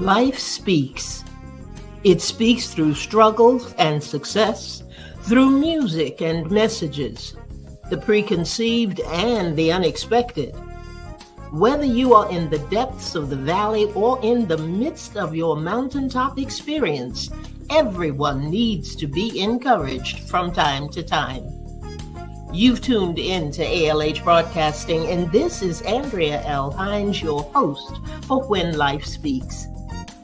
Life speaks. It speaks through struggles and success, through music and messages, the preconceived and the unexpected. Whether you are in the depths of the valley or in the midst of your mountaintop experience, everyone needs to be encouraged from time to time. You've tuned in to ALH Broadcasting, and this is Andrea L. Hines, your host for When Life Speaks.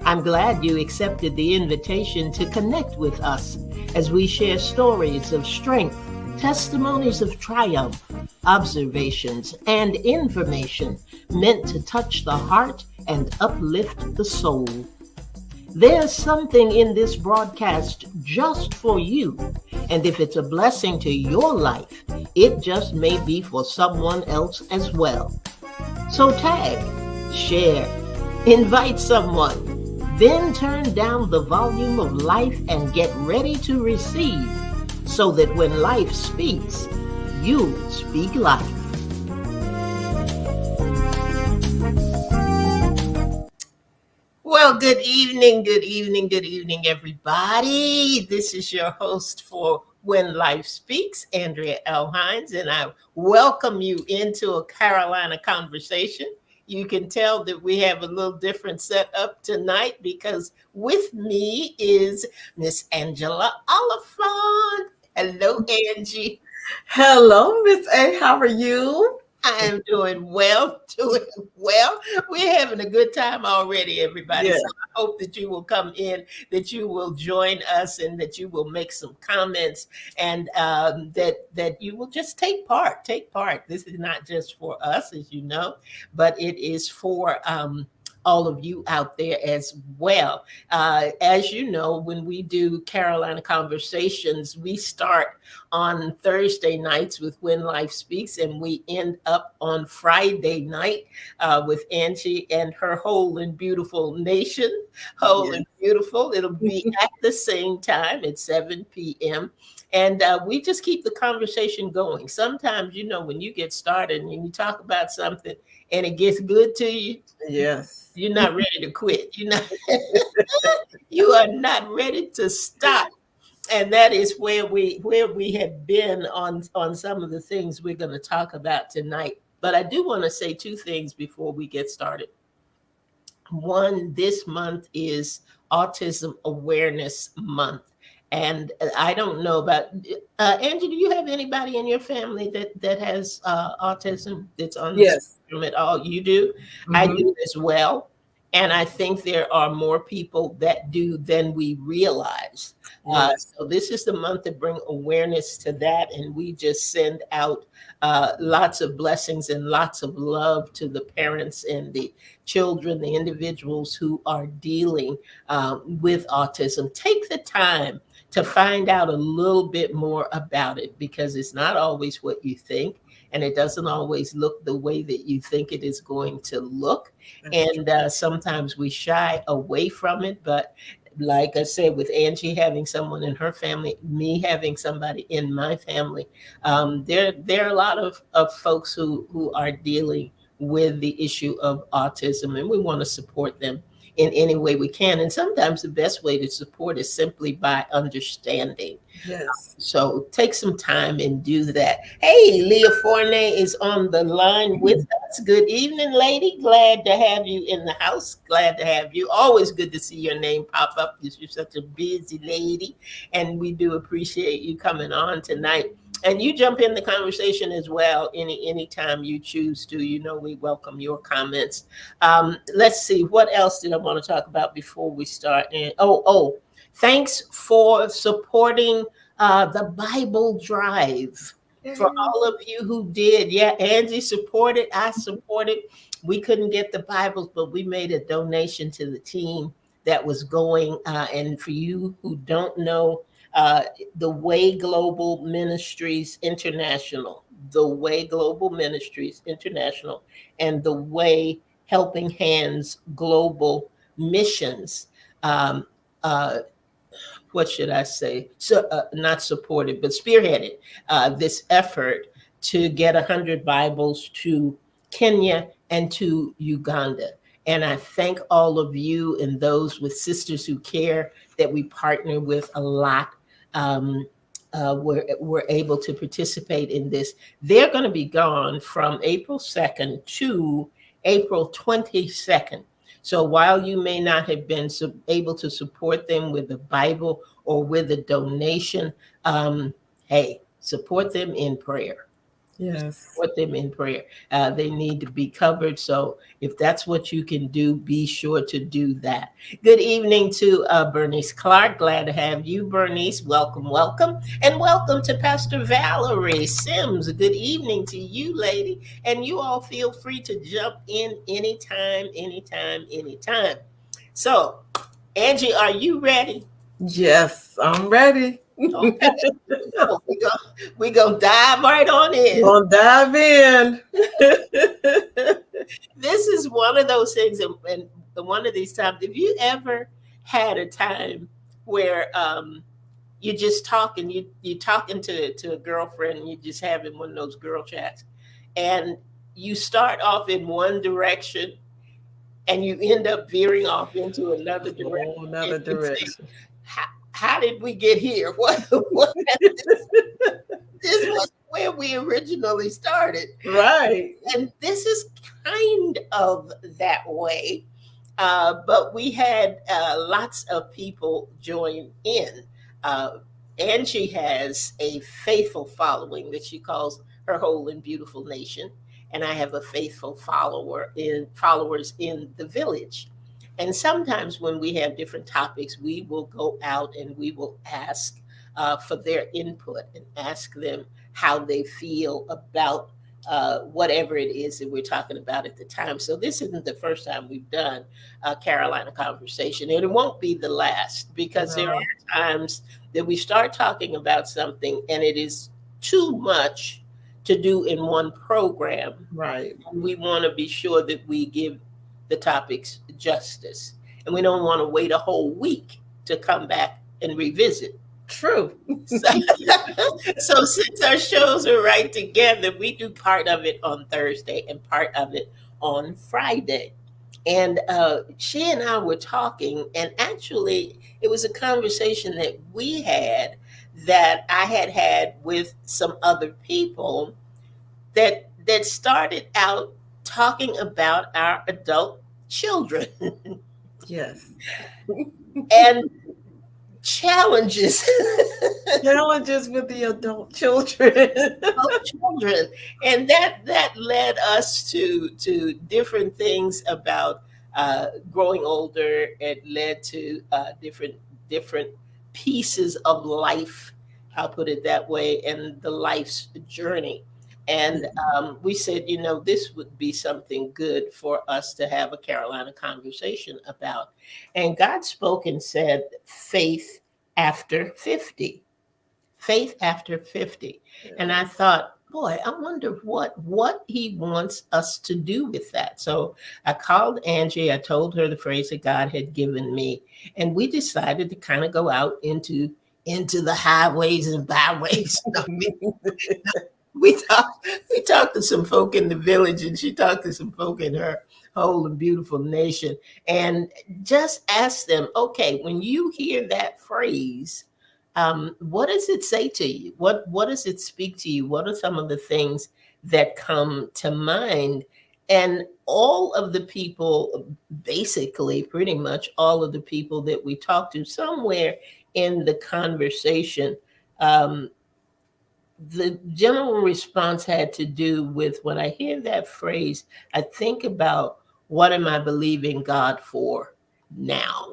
I'm glad you accepted the invitation to connect with us as we share stories of strength, testimonies of triumph, observations, and information meant to touch the heart and uplift the soul. There's something in this broadcast just for you, and if it's a blessing to your life, it just may be for someone else as well. So tag, share, invite someone, then turn down the volume of life and get ready to receive, so that when life speaks, you speak life. Well, good evening, everybody. This is your host for When Life Speaks, Andrea L. Hines, and I welcome you into a Carolina conversation. You can tell that we have a little different setup tonight because with me is Miss Angela Oliphant. Hello, Angie. Hello, Miss A. How are you? I'm doing well. We're having a good time already, everybody. Yes. So I hope that you will come in, that you will join us, and that you will make some comments, and that you will just take part. Take part. This is not just for us, as you know, but it is for all of you out there as well. As you know, when we do Carolina Conversations, we start on Thursday nights with When Life Speaks, and we end up on Friday night with Angie and her Whole and Beautiful Nation. Whole and Beautiful. It'll be at the same time at 7 p.m. And we just keep the conversation going. Sometimes, you know, when you get started and you talk about something and it gets good to you, Yes. you're not ready to quit. You are not ready to stop. And that is where we have been on some of the things we're going to talk about tonight. But I do want to say two things before we get started. One, this month is Autism Awareness Month. And I don't know about, Angie, do you have anybody in your family that has autism that's on the spectrum at all? You do? Mm-hmm. I do as well. And I think there are more people that do than we realize. So this is the month to bring awareness to that. And we just send out lots of blessings and lots of love to the parents and the children, the individuals who are dealing with autism. Take the time to find out a little bit more about it, because it's not always what you think, and it doesn't always look the way that you think it is going to look. And sometimes we shy away from it. But like I said, with Angie having someone in her family, me having somebody in my family, there are a lot of folks who are dealing with the issue of autism, and we want to support them in any way we can. And sometimes the best way to support is simply by understanding. Yes. So take some time and do that. Hey, Leah Fournier is on the line with us. Good evening, lady. Glad to have you in the house. Glad to have you. Always good to see your name pop up because you're such a busy lady. And we do appreciate you coming on tonight. And you jump in the conversation as well anytime you choose to. You know, we welcome your comments. Let's see, what else did I want to talk about before we start? And thanks for supporting the Bible Drive. For all of you who did. Yeah, Angie supported. I supported. We couldn't get the Bibles, but we made a donation to the team that was going. And for you who don't know, the Way Global Ministries International, the Way Global Ministries International, and the Way Helping Hands Global Missions. What should I say? So not supported, but spearheaded this effort to get 100 Bibles to Kenya and to Uganda. And I thank all of you and those with Sisters Who Care that we partner with a lot. Um, we're able to participate in this. They're going to be gone from April 2nd to April 22nd. So while you may not have been able to support them with the Bible or with a donation, hey, support them in prayer. Yes. Support them in prayer. They need to be covered. So if that's what you can do, be sure to do that. Good evening to Bernice Clark. Glad to have you, Bernice. Welcome, welcome. And welcome to Pastor Valerie Sims. Good evening to you, lady. And you all feel free to jump in anytime, anytime, anytime. So, Angie, are you ready? Yes, I'm ready. Okay. So we gonna dive right on in. Gonna dive in. This is one of those things, and one of these times, if you ever had a time where you just talking, you talking to a girlfriend, and you just having one of those girl chats, and you start off in one direction, and you end up veering off into another direction, Whole and another you say, direction. how did we get here? What this was where we originally started. Right. And this is kind of that way. But we had lots of people join in. Uh, Angie has a faithful following that she calls her whole and beautiful nation. And I have a faithful followers in the village. And sometimes when we have different topics, we will go out and we will ask for their input and ask them how they feel about whatever it is that we're talking about at the time. So this isn't the first time we've done a Carolina conversation, and it won't be the last, because there No. are times that we start talking about something and it is too much to do in one program. Right. We want to be sure that we give the topics justice, and we don't want to wait a whole week to come back and revisit. True. So, so since our shows are right together, we do part of it on Thursday and part of it on Friday. And she and I were talking, and actually, it was a conversation that we had that I had had with some other people that started out talking about our adult children Yes. and challenges. Challenges with the adult children. Of children, and that led us to different things about growing older. It led to different pieces of life, I'll put it that way, and the life's journey. And we said, this would be something good for us to have a Carolina conversation about. And God spoke and said, faith after 50. Faith after 50. And I thought, boy, I wonder what he wants us to do with that. So I called Angie, I told her the phrase that God had given me, and we decided to kind of go out into the highways and byways. We talked to some folk in the village, and she talked to some folk in her whole and beautiful nation, and just asked them, okay, when you hear that phrase, what does it say to you? What does it speak to you? What are some of the things that come to mind? And all of the people, basically, pretty much all of the people that we talked to, somewhere in the conversation, um, the general response had to do with, when I hear that phrase, I think about, what am I believing God for now?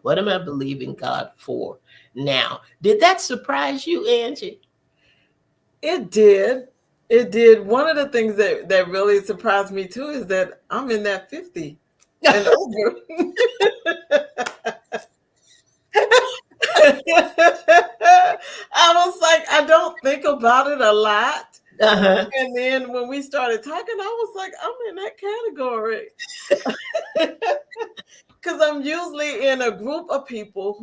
What am I believing God for now? Did that surprise you, Angie? It did. It did. One of the things that really surprised me too is that I'm in that 50 and over. I was like, I don't think about it a lot. Uh-huh. And then when we started talking, I was like, I'm in that category. Because I'm usually in a group of people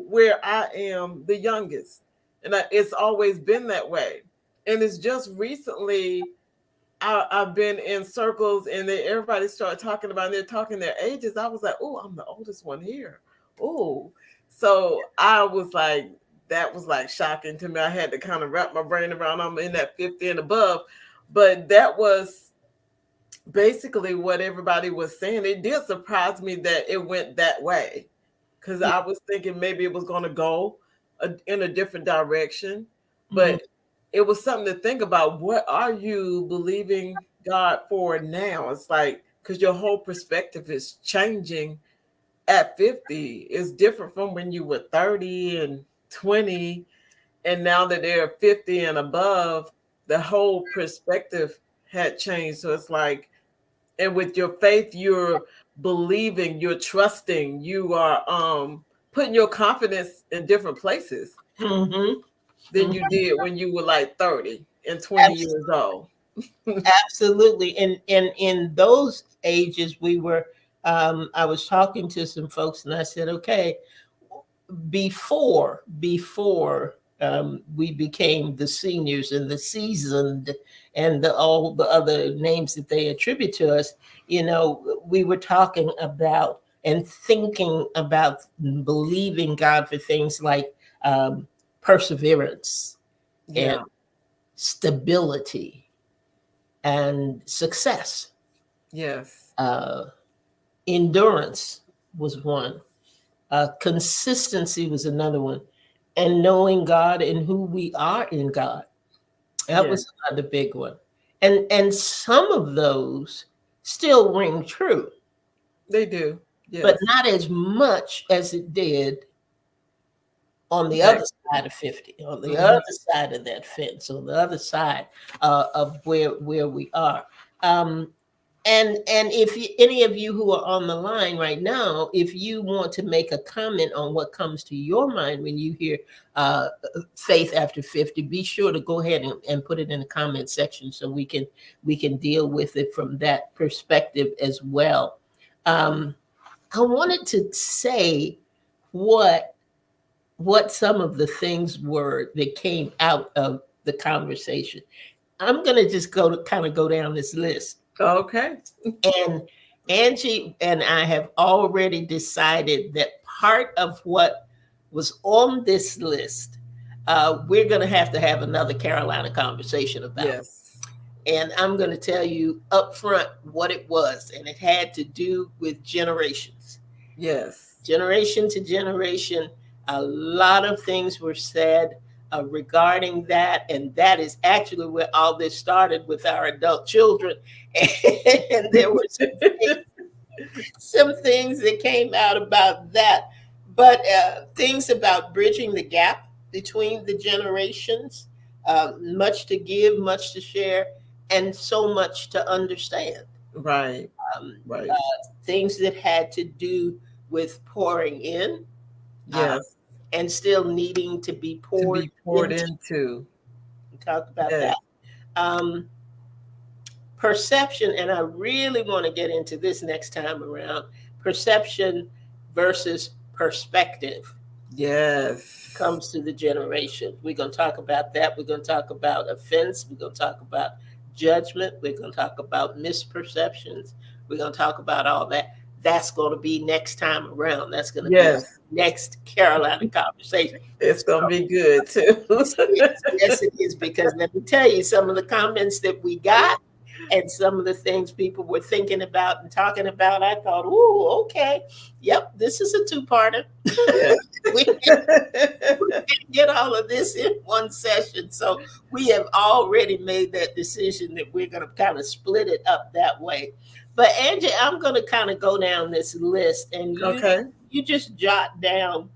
where I am the youngest. And it's always been that way. And it's just recently I've been in circles and everybody started talking about, and they're talking their ages. I was like, oh, I'm the oldest one here. Oh, so I was like, that was like shocking to me. I had to kind of wrap my brain around I'm in that 50 and above. But that was basically what everybody was saying. It did surprise me that it went that way, because I was thinking maybe it was going to go in a different direction. Mhm. But it was something to think about. What are you believing God for now? It's like, because your whole perspective is changing at 50. It's different from when you were 30 and 20. And now that they're 50 and above, the whole perspective had changed. So it's like, and with your faith, you're believing, you're trusting, you are putting your confidence in different places Mhm. than you did when you were like 30 and 20 Abs- years old. Absolutely. And in those ages, we were. I was talking to some folks, and I said, okay, before we became the seniors and the seasoned and all the other names that they attribute to us, we were talking about and thinking about believing God for things like perseverance and Yeah. stability and success. Yes. Uh, Endurance was one. Consistency was another one, and knowing God and who we are in God, that Yeah. was another big one. And some of those still ring true, They do. but Yes. not as much as it did on the Back. other side of 50, on the Hmm. other side of that fence, on the other side of where we are. Um, and if any of you who are on the line right now, if you want to make a comment on what comes to your mind when you hear uh, faith after 50, be sure to go ahead and put it in the comment section so we can deal with it from that perspective as well. Um, I wanted to say what some of the things were that came out of the conversation. I'm going to just go down this list. Okay. And Angie and I have already decided that part of what was on this list, we're going to have another Carolina conversation about. Yes. And I'm going to tell you up front what it was. And it had to do with generations, Yes. generation to generation. A lot of things were said regarding that. And that is actually where all this started with our adult children. And there were some things that came out about that, but things about bridging the gap between the generations, much to give, much to share, and so much to understand. Right. Um, Right. Things that had to do with pouring in uh, Yes. and still needing to be To poured be poured into. into. We talked about Yes. that. Um, Perception, and I really want to get into this next time around, perception versus perspective Yes. comes to the generation. We're going to talk about that. We're going to talk about offense. We're going to talk about judgment. We're going to talk about misperceptions. We're going to talk about all that. That's going to be next time around. That's going to be Yes. next Carolina conversation. It's gonna So, be good too. yes, it is. Yes, it is. Because let me tell you, some of the comments that we got and some of the things people were thinking about and talking about, I thought, ooh, okay. Yep, this is a two-parter. Yeah. we can't get all of this in one session. So we have already made that decision that we're going to kind of split it up that way. But Angie, I'm going to kind of go down this list, and Okay. you just jot down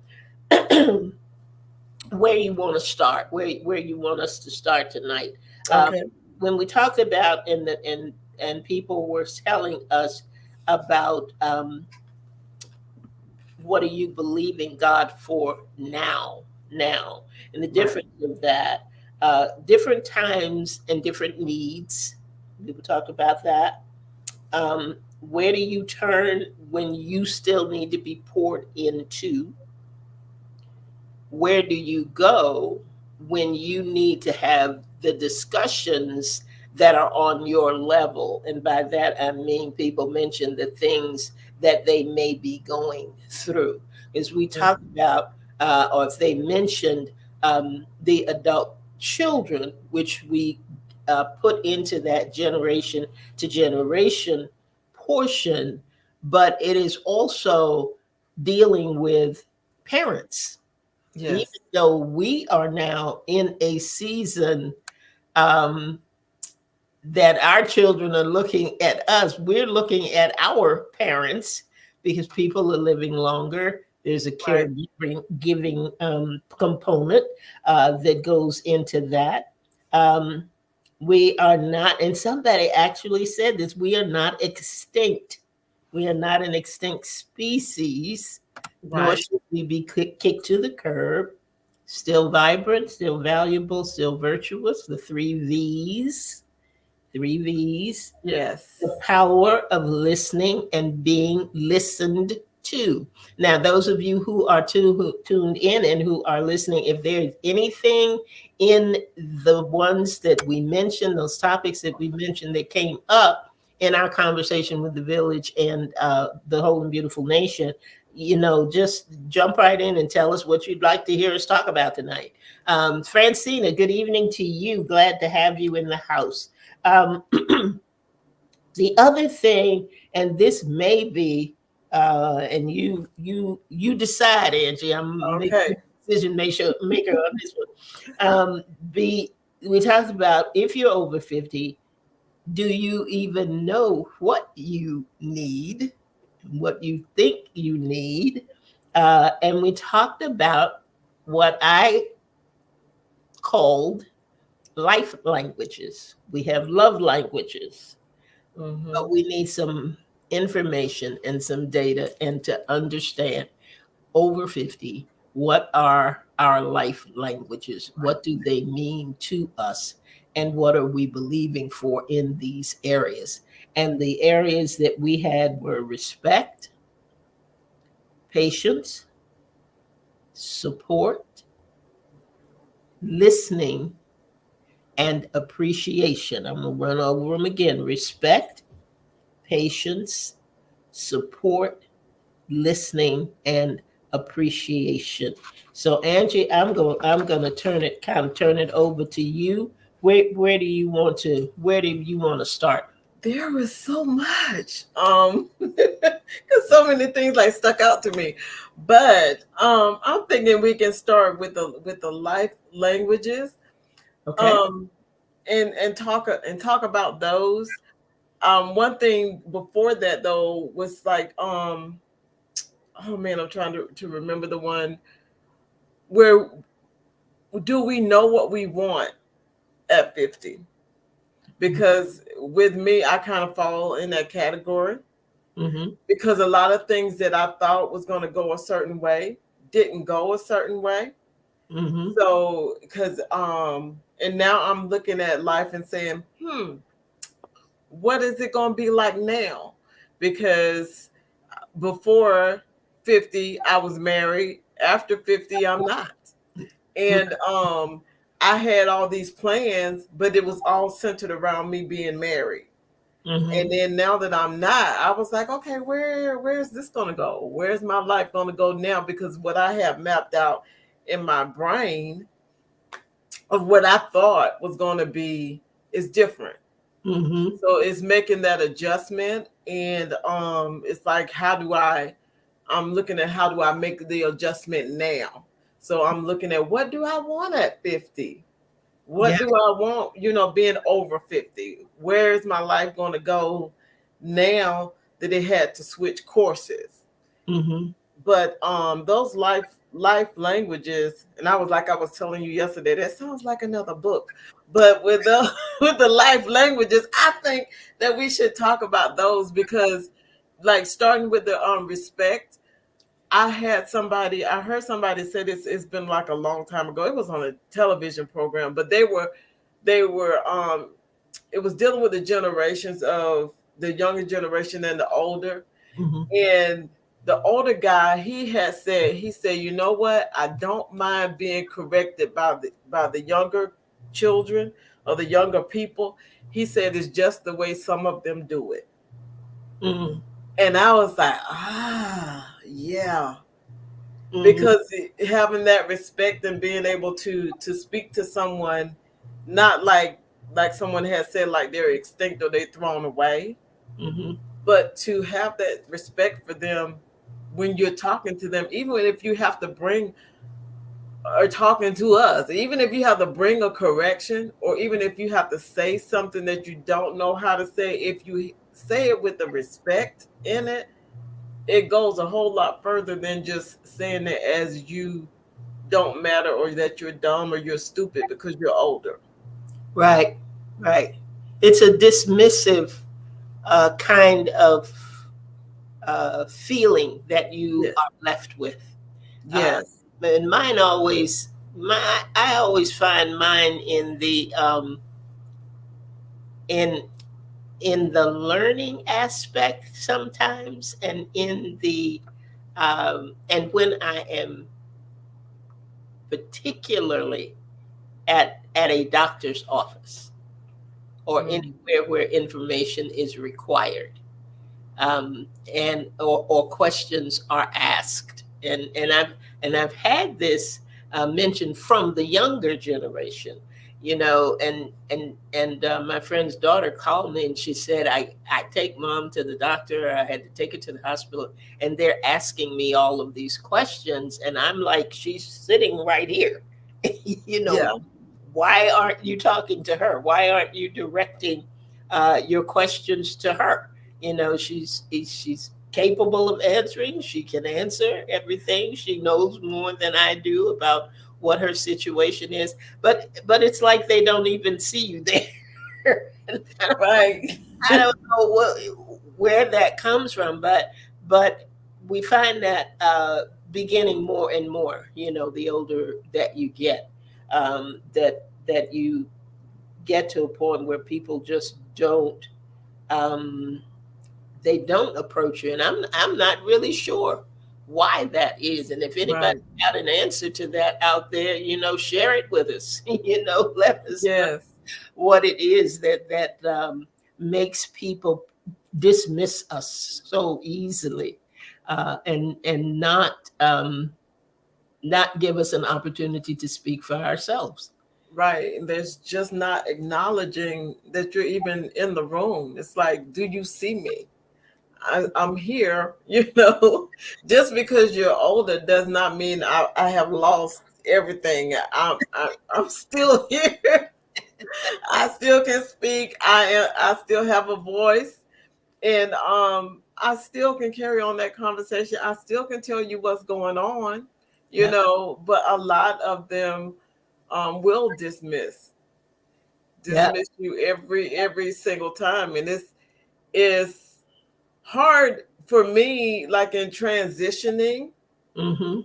where you want to start, where you want us to start tonight. Um, Okay. when we talked about and people were telling us about what are you believing God for now, and the Right. difference of that, different times and different needs. We talked about that. Where do you turn when you still need to be poured into? Where do you go when you need to have the discussions that are on your level. And by that, I mean people mention the things that they may be going through. As we talk about, or if they mentioned the adult children, which we put into that generation to generation portion, but it is also dealing with parents. Even Yes. though we are now in a season um, that our children are looking at us, we're looking at our parents because people are living longer. There's a Right. caregiving giving component that goes into that. Um, we are not, and somebody actually said this, we are not extinct. We are not an extinct species, nor Right. should we be kicked to the curb. Still vibrant, still valuable, still virtuous. The three V's, the Yes. power of listening and being listened to. Now, those of you who are tuned in and who are listening, if there's anything in the ones that we mentioned, those topics that we mentioned that came up in our conversation with the village and the whole and beautiful nation, just jump right in and tell us what you'd like to hear us talk about tonight. Francina, good evening to you. Glad to have you in the house. Um, the other thing, and this may be, and you decide, Angie. I'm making the Okay. decision maker on this one. Be We talked about if you're over 50, do you even know what you need, what you think you need? And we talked about what I called life languages. We have love languages, but Mm-hmm. we need some information and some data and to understand over 50 what are our life languages, what do they mean to us, and what are we believing for in these areas. And the areas that we had were respect, patience, support, listening, and appreciation. I'm going to run over them again: respect, patience, support, listening, and appreciation. So Angie, I'm going to turn it over to you. Where do you want to start? There was so much. Because so many things like stuck out to me. But I'm thinking we can start with the life languages. Okay. Um and talk about those. One thing before that though was like oh man, I'm trying to remember the one where do we know what we want at 50? Because with me, I kind of fall in that category Mm-hmm. because a lot of things that I thought was going to go a certain way didn't go a certain way. Mm-hmm. So, because and now I'm looking at life and saying, what is it going to be like now? Because before 50, I was married. After 50, I'm not. And I had all these plans, but it was all centered around me being married. And Mm-hmm. then now that I'm not, I was like, okay, where's this gonna go? Where's my life gonna go now? Because what I have mapped out in my brain of what I thought was gonna be is different. Mm-hmm. So it's making that adjustment, and it's like, I'm looking at how do I make the adjustment now? So I'm looking at what do I want at 50? Yeah. What do I want, being over 50? Where is my life going to go now that it had to switch courses? Mm-hmm. But those life languages, and I was telling you yesterday, that sounds like another book. But with the with the life languages, I think that we should talk about those because, like, starting with the respect. I heard somebody say this, it's been like a long time ago. It was on a television program, but they were it was dealing with the generations of the younger generation and the older. Mm-hmm. And the older guy, he said, you know what? I don't mind being corrected by the younger children or the younger people, he said it's just the way some of them do it. Mm-hmm. And I was like, yeah, Mm-hmm. because having that respect and being able to speak to someone, not like someone has said, like they're extinct or they're thrown away, Mm-hmm. but to have that respect for them when you're talking to them, even if you have to bring or talking to us, even if you have to bring a correction, or even if you have to say something that you don't know how to say, if you say it with the respect in it, it goes a whole lot further than just saying it as you don't matter or that you're dumb or you're stupid because you're older. Right, right. It's a dismissive kind of feeling that you Yes. are left with. Uh, Yes. and mine always, I always find mine in in the learning aspect sometimes, and in the and when I am particularly at a doctor's office or Mm. anywhere where information is required, and or questions are asked, and I've had this mentioned from the younger generation, you know, and my friend's daughter called me and she said, I take mom to the doctor, I had to take her to the hospital, and they're asking me all of these questions, and I'm like, she's sitting right here. You know, Yeah. why aren't you talking to her? Why aren't you directing your questions to her? You know, she's capable of answering. She can answer everything. She knows more than I do about what her situation is. But it's like they don't even see you there. Right. I don't know where that comes from, but we find that beginning more and more. You know, the older that you get, that you get to a point where people just don't. Um, they don't approach you, and I'm not really sure why that is. And if anybody Right. got an answer to that out there, you know, share it with us. You know, let us know Yes. what it is that makes people dismiss us so easily, and not give us an opportunity to speak for ourselves. Right. And there's just not acknowledging that you're even in the room. It's like, do you see me? I'm here, just because you're older does not mean I have lost everything. I'm still here. I still can speak. I still have a voice, and I still can carry on that conversation. I still can tell you what's going on, Yeah. but a lot of them will Yeah. dismiss you every single time, and it's hard for me, like in transitioning, Mm-hmm.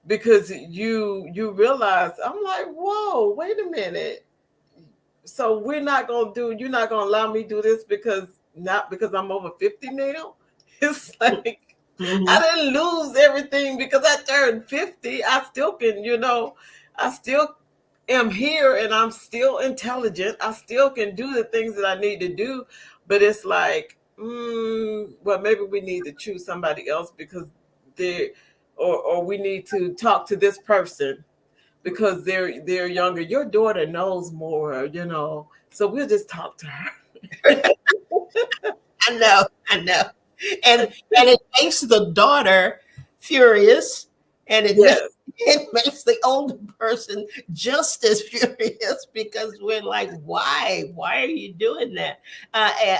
because you realize, I'm like, whoa, wait a minute. So you're not gonna allow me to do this because not because I'm over 50 now. It's like Mm-hmm. I didn't lose everything because I turned 50. I still can, I still am here and I'm still intelligent. I still can do the things that I need to do. But it's like, well, maybe we need to choose somebody else because they or we need to talk to this person because they're younger. Your daughter knows more, so we'll just talk to her. I know, and it makes the daughter furious, and Yes. it makes the older person just as furious because we're like, why are you doing that?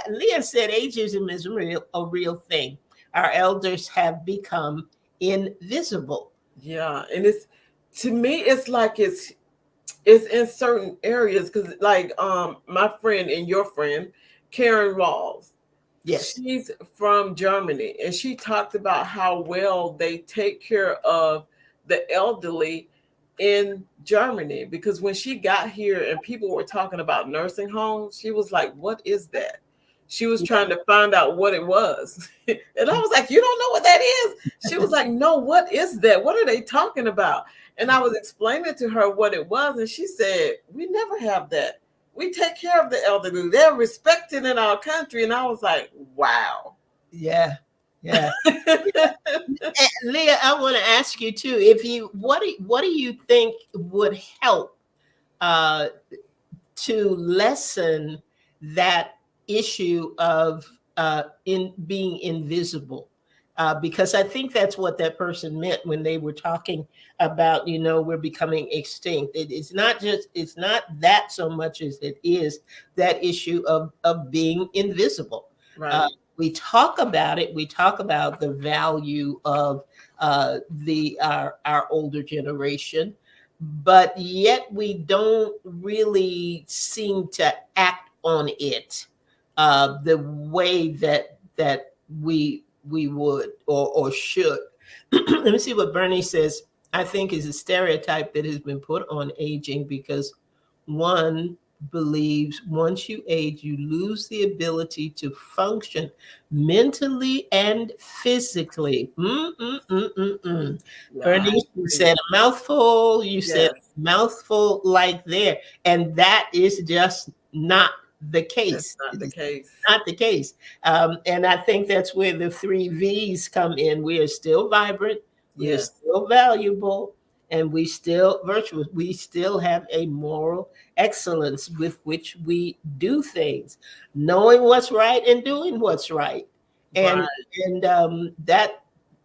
Leah said, ageism is a real thing. Our elders have become invisible. Yeah, and it's to me, it's like it's in certain areas because, like, my friend and your friend, Karen Rawls, Yes. she's from Germany, and she talked about how well they take care of the elderly in Germany. Because when she got here and people were talking about nursing homes, she was like, "What is that?" She was Yeah. trying to find out what it was. And I was like, "You don't know what that is?" She was like, "No, what is that? What are they talking about?" And I was explaining to her what it was, and she said, "We never have that. we take care of the elderly. They're respected in our country. And I was like, wow. Yeah. Yeah. Leah, I want to ask you too, if you what do you think would help uh to lessen that issue of in being invisible, because I think that's what that person meant when they were talking about, we're becoming extinct. It's not that so much as it is that issue of being invisible. uh, Right. we talk about it. We talk about the value of the our older generation, but yet we don't really seem to act on it the way that we would or should. Let me see what Bernie says. I think is a stereotype that has been put on aging because one believes once you age, you lose the ability to function mentally and physically. Yeah, I Bernice, you agree. said a mouthful. You said Yes, mouthful like there. And that is just not the that's case. not It the is case. not the case. And I think that's where the three V's come in. We are still vibrant, we are Yes, still valuable, and we still virtuous. We still have a moral excellence with which we do things, knowing what's right and doing what's right. right. And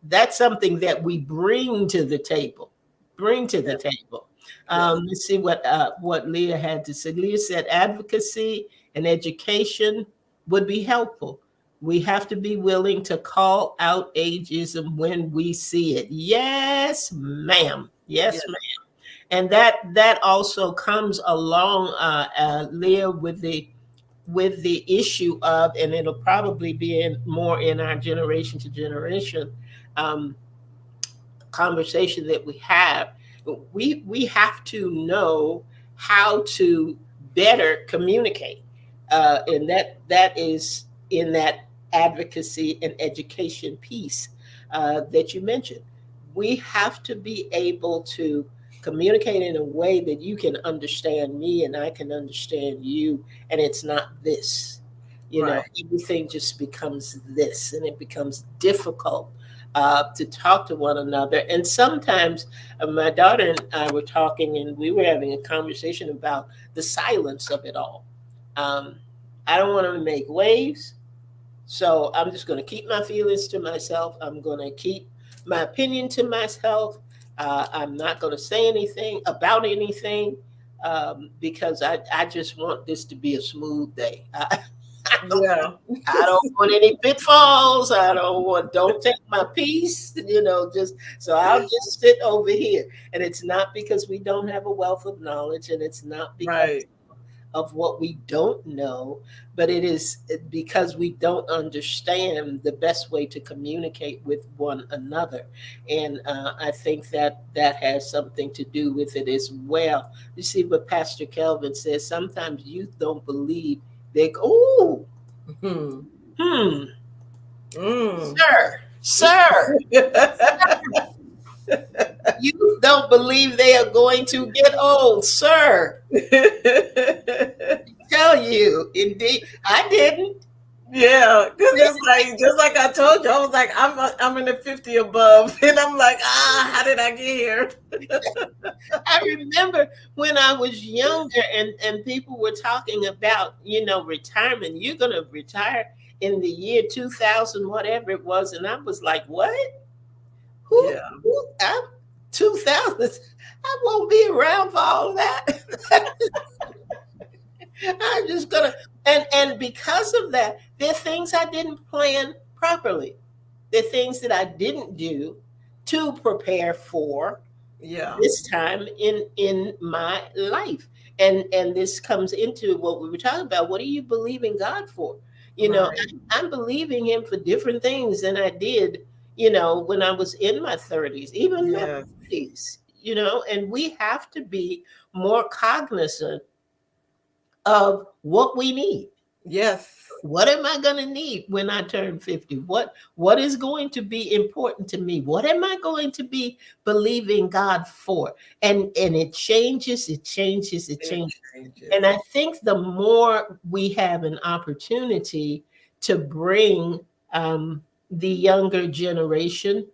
that's something that we bring to the table. Bring to the Yes, table. yes, Let's see what Leah had to say. Leah said advocacy and education would be helpful. We have to be willing to call out ageism when we see it. Yes, ma'am. yes, Yes, ma'am. And that also comes along, Leah, with the issue of, and it'll probably be more in our generation to generation um, conversation that we have. We have to know how to better communicate, and that is in that advocacy and education piece that you mentioned. We have to be able to communicate in a way that you can understand me and I can understand you, and it's not this. right. Everything just becomes this, and it becomes difficult to talk to one another. And sometimes my daughter and I were talking, and we were having a conversation about the silence of it all. Um, I don't want to make waves, so I'm just going to keep my feelings to myself. I'm going to keep my opinion to myself. I'm not going to say anything about anything because I just want this to be a smooth day. I don't Yeah, I don't want any pitfalls. Don't take my peace, just so I'll just sit over here. And it's not because we don't have a wealth of knowledge, and it's not because right. of what we don't know, but it is because we don't understand the best way to communicate with one another. And I think that has something to do with it as well. You see what Pastor Kelvin says, sometimes youth don't believe they go, oh, Hmm. hmm, Mm. sir, you don't believe they are going to get old, sir. Tell you, indeed, I didn't. Yeah, because it's like just like I told you, I was like, I'm in the 50 above, and I'm like, how did I get here? I remember when I was younger, and people were talking about, retirement. You're going to retire in the year 2000, whatever it was, and I was like, what? Yeah, I'm 2000. I won't be around for all of that. I'm just gonna, and because of that, there are things I didn't plan properly. There are things that I didn't do to prepare for yeah, this time in my life. And this comes into what we were talking about. What are you believing God for? right. I'm believing him for different things than I did, when I was in my 30s, even my Yes, 40s, and we have to be more cognizant of what we need. yes, What am I going to need when I turn 50? What is going to be important to me? What am I going to be believing God for? And it changes, it changes, it It changes. And changes. I think the more we have an opportunity to bring the younger generation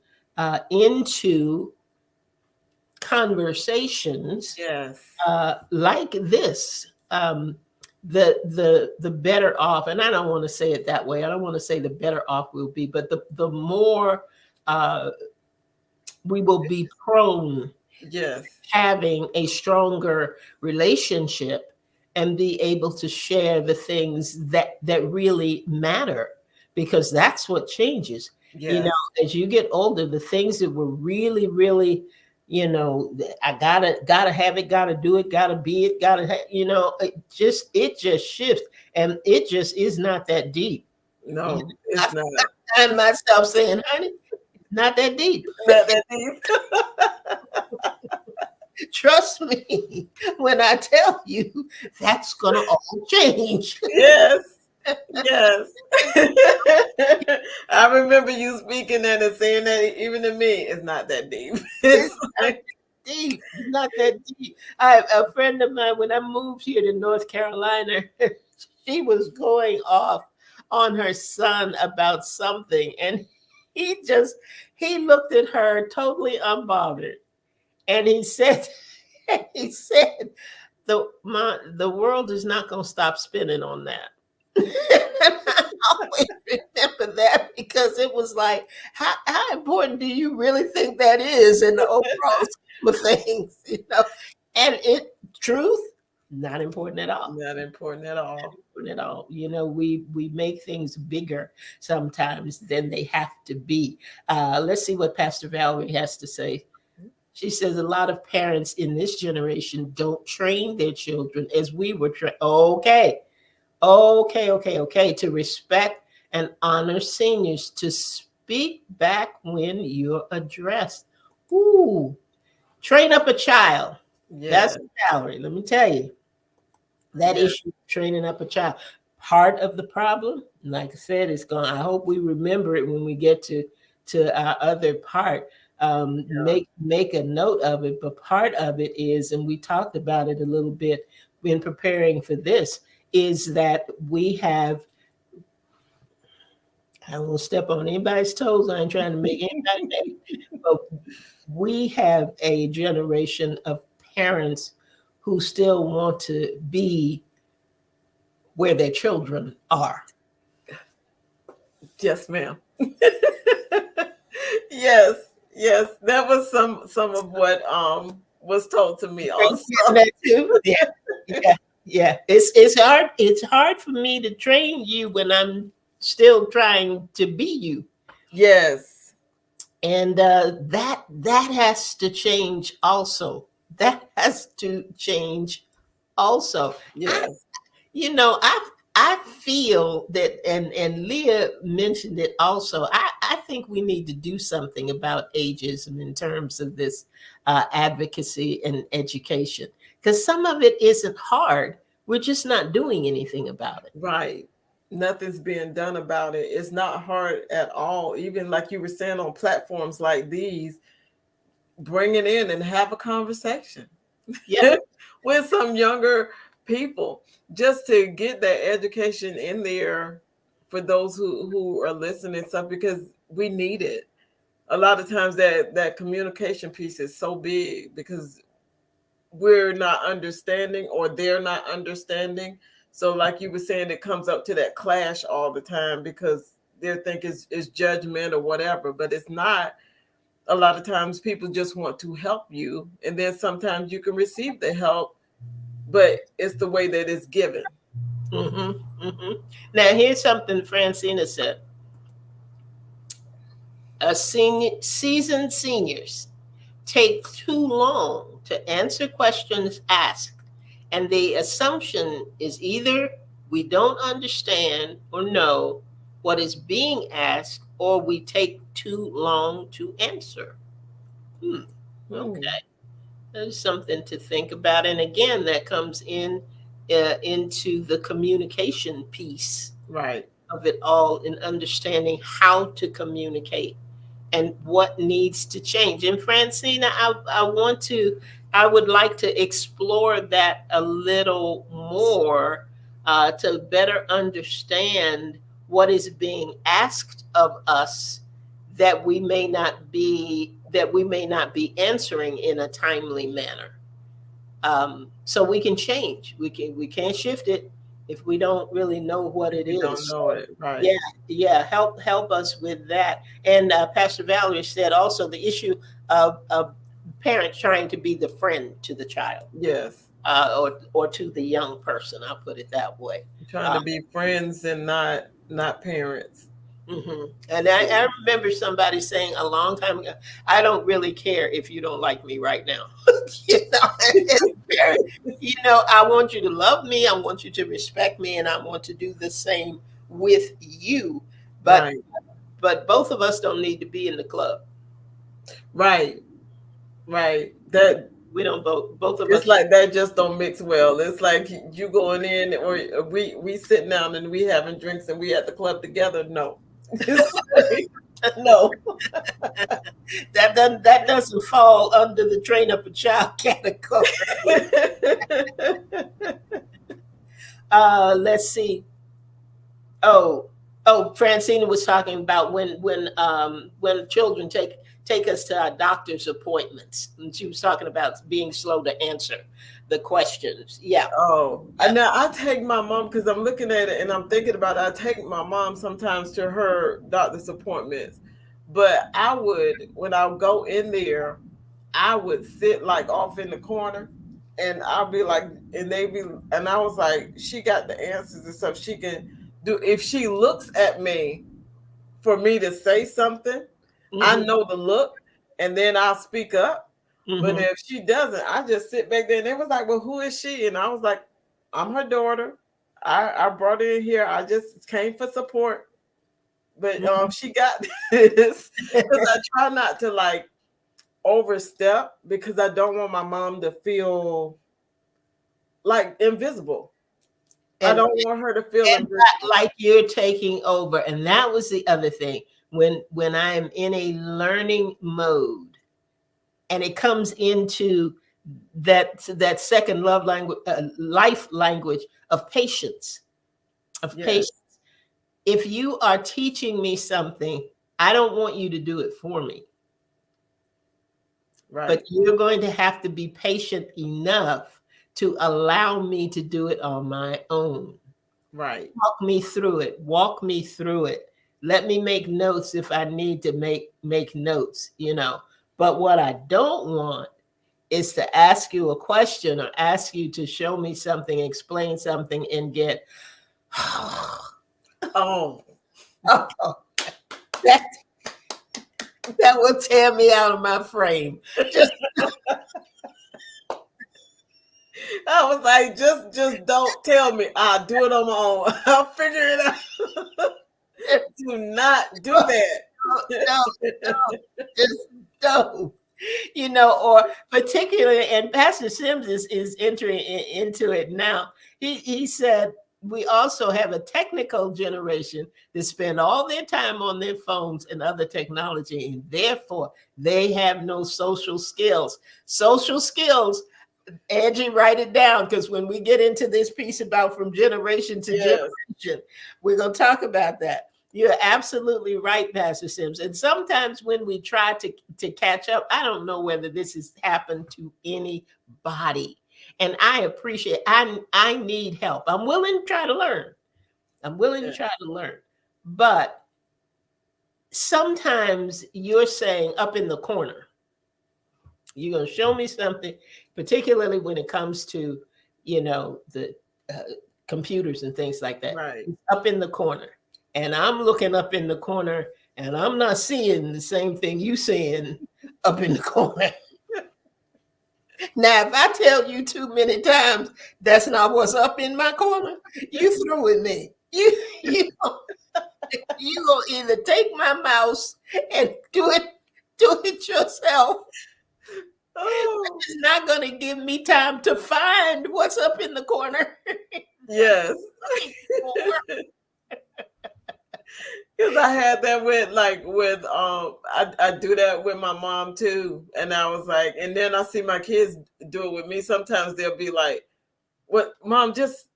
into conversations Yes. like this, the better off. And I don't want to say it that way. I don't want to say the better off we'll be, but the more uh, we will be prone Yes. having a stronger relationship and be able to share the things that really matter, because that's what changes. You know, Yes. as you get older, the things that were really, I gotta have it, gotta do it, gotta be it, it just shifts, and it just is not that deep. You No, know, it's not. I find myself saying, honey, not that deep. Not that deep. Trust me when I tell you that's gonna all change. Yes. Yes. I remember you speaking that and saying that even to me, it's not that deep. It's It's not like, deep. It's not that deep. A friend of mine, when I moved here to North Carolina, she was going off on her son about something, and he just he looked at her totally unbothered, and he said, he said, the world is not going to stop spinning on that. I always remember that because it was like, how important do you really think that is in the overall scheme of things? And truth, not important at all. not important at all. At all. We make things bigger sometimes than they have to be. Let's see what Pastor Valerie has to say. She says a lot of parents in this generation don't train their children as we were trained. Okay, to respect and honor seniors, to speak back when you're addressed. Ooh, train up a child. That's Yes. a salary. Let me tell you, that Yes. issue of training up a child. Part of the problem, like I said, is gone. I hope we remember it when we get to our other part. Make a note of it. But part of it is, and we talked about it a little bit in preparing for this, is that we have. I won't step on anybody's toes. I ain't trying to make anybody, but we have a generation of parents who still want to be where their children are. Yes, ma'am. Yes. Yes. That was some of what was told to me Are you also. getting that too? Yeah, yeah, yeah. It's hard. It's hard for me to train you when I'm still trying to be you, Yes. and that has to change also. That has to change also. I Yes. I feel that, and Leah mentioned it also. I think we need to do something about ageism in terms of this advocacy and education, because some of it isn't hard. We're just not doing anything about it. Right. Nothing's being done about it. It's not hard at all. Even like you were saying on platforms like these, bring it in and have a conversation Yeah. with some younger people just to get that education in there for those who are listening stuff, because we need it. A lot of times that communication piece is so big because we're not understanding or they're not understanding. So like you were saying, it comes up to that clash all the time because they think is judgment or whatever, but it's not. A lot of times people just want to help you, and then sometimes you can receive the help, but it's the way that it's given. Now here's something Francina said. Seasoned seniors take too long to answer questions asked, and the assumption is either we don't understand or know what is being asked, or we take too long to answer. Hmm. Hmm. Okay, there's something to think about, and again, that comes into the communication piece. Right. of it all in understanding how to communicate and what needs to change. And Francina, I would like to explore that a little more to better understand what is being asked of us that we may not be answering in a timely manner. So we can change. We can't shift it if we don't really know what it We don't is. know So it. Right. yeah, yeah, help us with that. And Pastor Valerie said also the issue of parents trying to be the friend to the child, Yes. or to the young person. I'll put it that way. Trying Uh, to be friends and not parents. And I remember somebody saying a long time ago, "I don't really care if you don't like me right now." you know, it's very, I want you to love me, I want you to respect me, and I want to do the same with you. But Right. both of us don't need to be in the club. Right. Right. We, That we don't both of it's us. like that just don't mix well. It's like you going in or we sitting down and we having drinks and we at the club together. No. It's like no. That doesn't fall under the train up a child category. Let's see. Oh, Francina was talking about when children take us to our doctor's appointments, and she was talking about being slow to answer the questions. Yeah, Oh, yeah. now I take my mom because I'm looking at it and I'm thinking about it. I take my mom sometimes to her doctor's appointments, but I would when I go in there, I would sit like off in the corner, and I'll be like, and they be, and I was like, she got the answers and stuff. She can do if she looks at me for me to say something. I Hmm. know the look, and then I'll speak up. But Hmm. if she doesn't, I just sit back there. And they was like, "Well, who is she?" And I was like, "I'm her daughter. I brought her in here. I just came for support." But Hmm. she got this because I try not to like overstep because I don't want my mom to feel like invisible. I and don't want her to feel not invisible. like you're taking over. And that was the other thing. When I am in a learning mode, and it comes into that second love language, life language of patience, of Yes, patience. If you are teaching me something, I don't want you to do it for me, but right, you're going to have to be patient enough to allow me to do it on my own. right. Walk me through it. Walk me through it. Let me make notes if I need to make notes. But what I don't want is to ask you a question or ask you to show me something, explain something, and get Oh, that that will tear me out of my frame. Just I was like, just don't tell me. I'll do it on my own. I'll figure it out. Do not do that. no, just don't. Or particularly, and Pastor Sims is entering into it now. He said we also have a technical generation that spend all their time on their phones and other technology, and therefore they have no social skills. Social skills, Angie, write it down, because when we get into this piece about from generation to Yes, generation, we're going to talk about that. You're absolutely right, Pastor Sims. And sometimes when we try to catch up, I don't know whether this has happened to anybody. And I appreciate, I need help. I'm willing to try to learn. I'm willing to yes, try to learn. But sometimes you're saying up in the corner, you're going to show me something, particularly when it comes to, the uh, computers and things like that. right. It's up in the corner. And I'm looking up in the corner and I'm not seeing the same thing you seeing up in the corner. Now, if I tell you too many times that's not what's up in my corner, you through with me. You gonna either take my mouse and do it yourself. Oh, It's not going to give me time to find what's up in the corner yes. looking for. Because I had that with I do that with my mom too. And I was like, and then I see my kids do it with me. Sometimes they'll be like, what, mom, just,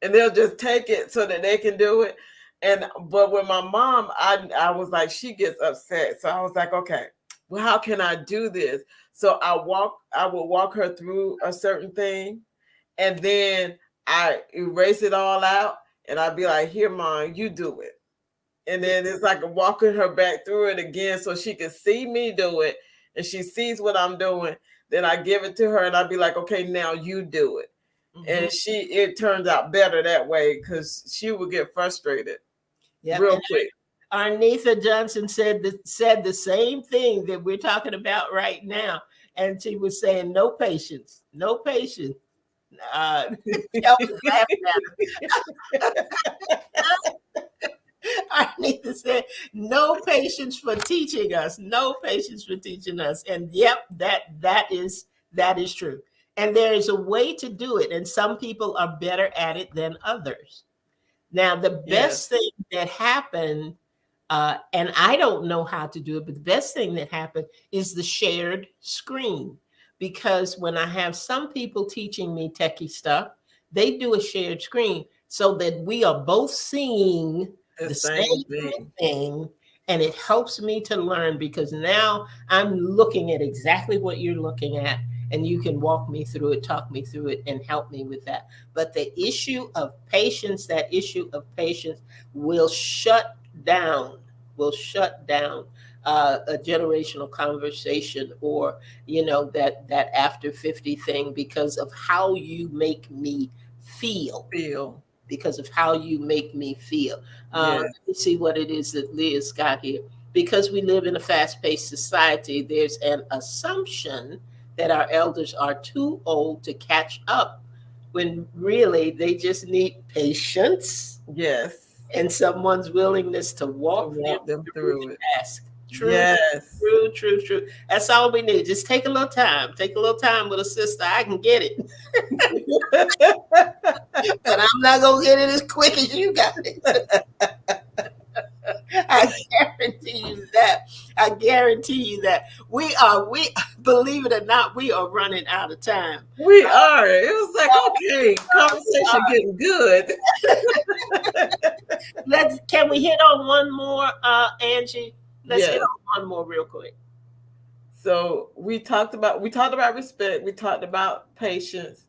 and they'll just take it so that they can do it. And but with my mom, I was like, she gets upset. So I was like, okay, well, how can I do this? So I would walk her through a certain thing, and then I erase it all out, and I'd be like, here, mom, you do it. And then it's like walking her back through it again so she can see me do it, and she sees what I'm doing. Then I give it to her, and I'd be like, okay, now you do it. Mm-hmm. And it turns out better that way because she would get frustrated Yep. real And quick. Arnitha Johnson said the same thing that we're talking about right now. And she was saying, no patience, no patience. Kelvin's laughing at us. Arnitha said, no patience for teaching us, no patience for teaching us. And yep, that is true. And there is a way to do it. And some people are better at it than others. Now, the Yes. best thing that happened, and I don't know how to do it, but the best thing that happened is the shared screen. Because when I have some people teaching me techie stuff, they do a shared screen so that we are both seeing The the same same thing. thing. And it helps me to learn because now I'm looking at exactly what you're looking at, and you can walk me through it, talk me through it, and help me with that. But the issue of patience, that issue of patience will shut down, will shut down a generational conversation, or that after 50 thing, because of how you make me feel, Feel. because of how you make me feel. Yes. Let me see what it is that Leah's got here. Because we live in a fast paced society, there's an assumption that our elders are too old to catch up, when really they just need patience Yes. and someone's willingness to To walk them walk them through the through it. task. True, Yes. true, true, true. That's all we need. Just take a little time. Take a little time with a sister. I can get it, but I'm not gonna get it as quick as you got it. I guarantee you that. I guarantee you that. We believe it or not, we are running out of time. We are. It was like, okay, conversation getting good. Can we hit on one more, Angie? Let's hit Yes. on one more real quick. So we talked about respect, we talked about patience,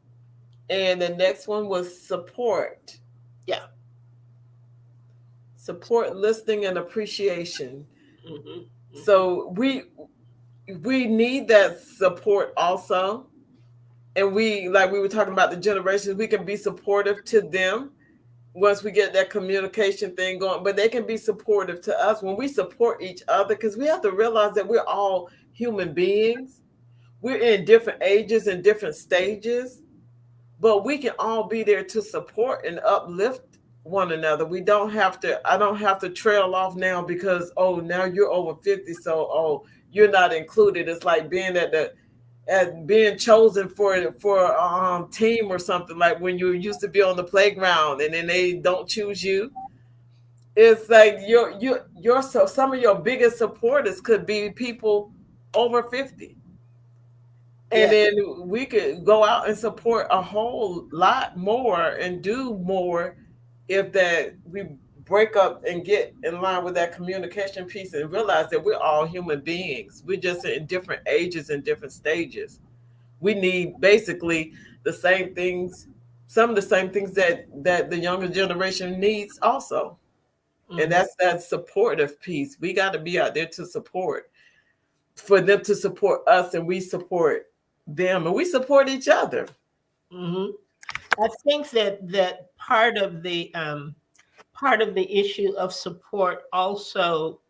and the next one was support. Yeah. Support, listening, and appreciation. Hmm. Hmm. So we need that support also. And we, like we were talking about the generations, we can be supportive to them once we get that communication thing going, but they can be supportive to us when we support each other, because we have to realize that we're all human beings. We're in different ages and different stages, but we can all be there to support and uplift one another. We don't have to, I don't have to trail off now because, oh, now you're over 50, so, oh, you're not included. It's like being at being chosen for team or something, like when you used to be on the playground and then they don't choose you. It's like your so some of your biggest supporters could be people over 50, and Yeah. then we could go out and support a whole lot more and do more if that we break up and get in line with that communication piece and realize that we're all human beings. We're just in different ages and different stages. We need basically the same things, some of the same things that the younger generation needs also. And Hmm. that's that supportive piece. We got to be out there to support, for them to support us, and we support them, and we support each other. Hmm. I think that part of the issue of support also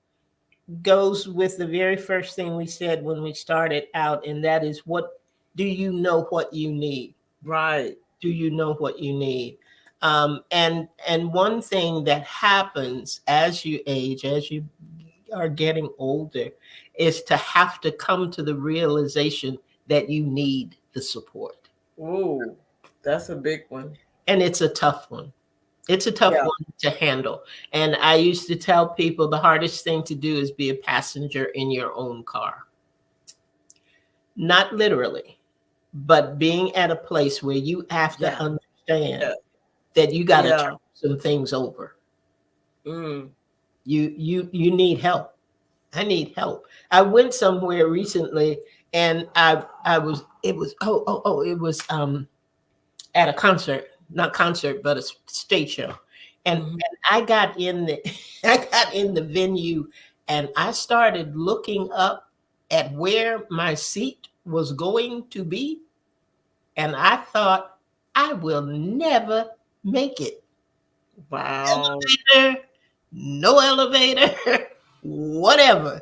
goes with the very first thing we said when we started out, and that is, what do you know what you need? Right. Do you know what you need? And one thing that happens as you age, as you are getting older, is to have to come to the realization that you need the support. Ooh, that's a big one. And it's a tough one. It's a tough Yeah. one to handle. And I used to tell people the hardest thing to do is be a passenger in your own car. Not literally, but being at a place where you have to Yeah. understand that you got to Yeah. turn some things over. Mm. You need help. I need help. I went somewhere recently and I was it was it was at a concert, not concert, but a stage show. Mhm. And I got in the I got in the venue and I started looking up at where my seat was going to be. And I thought, I will never make it. Wow. Elevator, no elevator, whatever.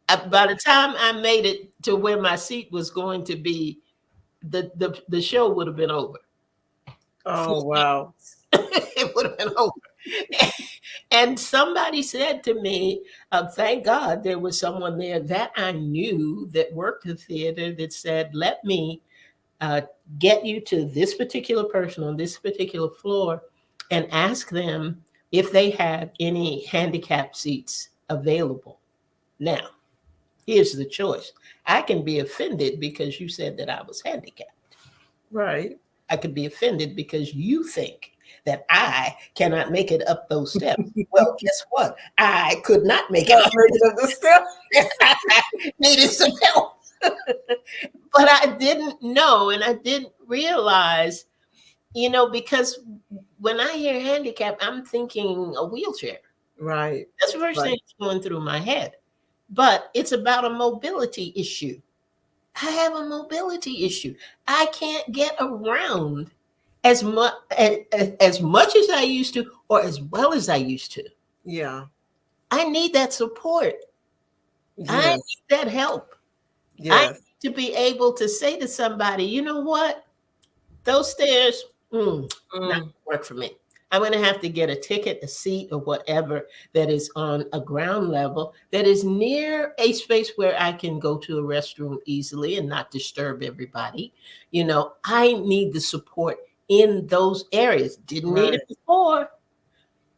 By the time I made it to where my seat was going to be, the show would have been over. Oh, wow. It would have been over. And somebody said to me, thank God there was someone there that I knew that worked the theater that said, let me uh, get you to this particular person on this particular floor and ask them if they have any handicap seats available. Now, here's the choice. I can be offended because you said that I was handicapped. Right. I could be offended because you think that I cannot make it up those steps. Well, guess what? I could not make it Not up. making up the steps. I needed some help. But I didn't know and I didn't realize, because when I hear handicap, I'm thinking a wheelchair. Right. That's the first thing Right. that's going through my head. But it's about a mobility issue. I have a mobility issue. I can't get around as much as I used to, or as well as I used to. Yeah. I need that support. I Yes. need that help. I Yes. need to be able to say to somebody, you know what? Those stairs, not Mm. work for me. I'm going to have to get a ticket, a seat, or whatever that is on a ground level that is near a space where I can go to a restroom easily and not disturb everybody. I need the support in those areas. Didn't need Right. it before,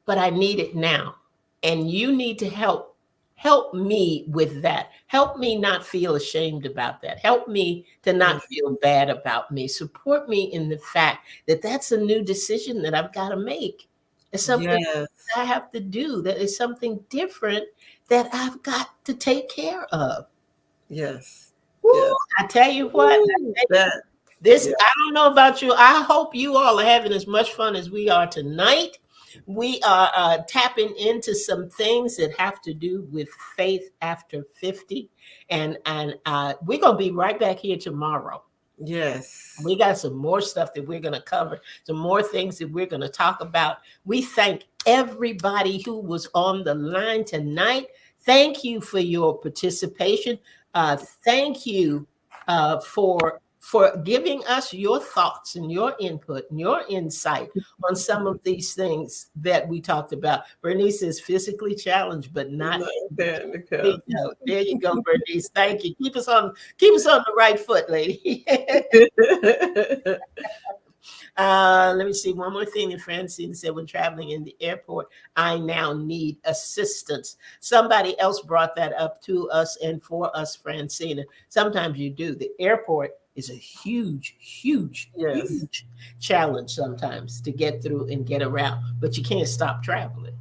but I need it now. And you need to help me with that. Help me not feel ashamed about that. Help me to Mm. not feel bad about me. Support me in the fact that that's a new decision that I've got to make. It's something Yes. I have to do. That is something different that I've got to take care of. Yes. Woo, Yes. I tell you what, Ooh, that. this, Yeah. I don't know about you. I hope you all are having as much fun as we are tonight. We are tapping into some things that have to do with faith after 50. And we're going to be right back here tomorrow. Yes. We got some more stuff that we're going to cover, some more things that we're going to talk about. We thank everybody who was on the line tonight. Thank you for your participation. Thank you for giving us your thoughts and your input and your insight on some of these things that we talked about. Bernice is physically challenged, but not. No, okay, There you go, Bernice. Thank you. Keep us on the right foot, lady. okay. Let me see. One more thing that Francine said when traveling in the airport, I now need assistance. Somebody else brought that up to us and for us, Francine. Sometimes you do. The airport is a huge, huge, Yes. huge challenge sometimes to get through and get around, but you can't stop traveling.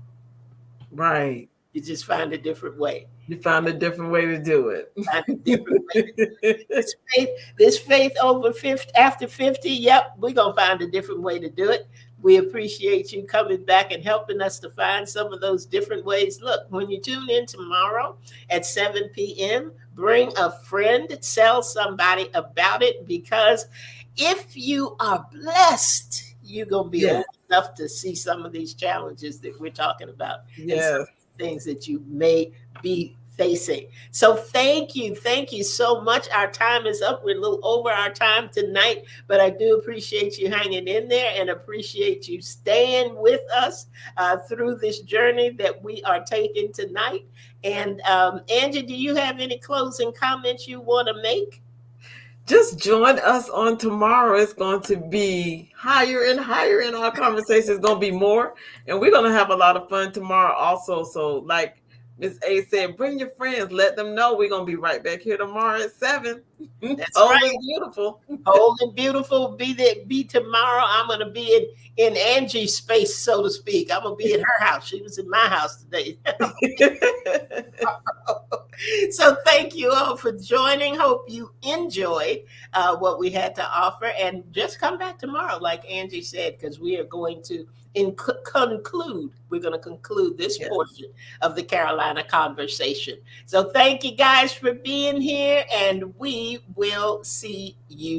Right. You just find a different way. You found a different way to do it. Find a different way. This faith over 50, after 50, yep, we're going to find a different way to do it. We appreciate you coming back and helping us to find some of those different ways. Look, when you tune in tomorrow at 7 p.m., bring a friend, tell somebody about it, because if you are blessed, you're going to be Yes. old enough to see some of these challenges that we're talking about and some Yes. things that you may be facing. So thank you. Thank you so much. Our time is up. We're a little over our time tonight, but I do appreciate you hanging in there and appreciate you staying with us through this journey that we are taking tonight. And Angie, do you have any closing comments you want to make? just join us on tomorrow. It's going to be higher and higher, and our conversation is going to be more. And we're going to have a lot of fun tomorrow also. So, like Miss A said, bring your friends. Let them know we're going to be right back here tomorrow at 7. That's Old right. and beautiful. Old and beautiful. Be there. Be tomorrow. I'm gonna be in Angie's space, so to speak. I'm gonna be at her house. She was in my house today. So thank you all for joining. Hope you enjoyed what we had to offer, and just come back tomorrow, like Angie said, because we are going to conclude. We're going to conclude this portion of the Carolina conversation. So thank you guys for being here, and we will see you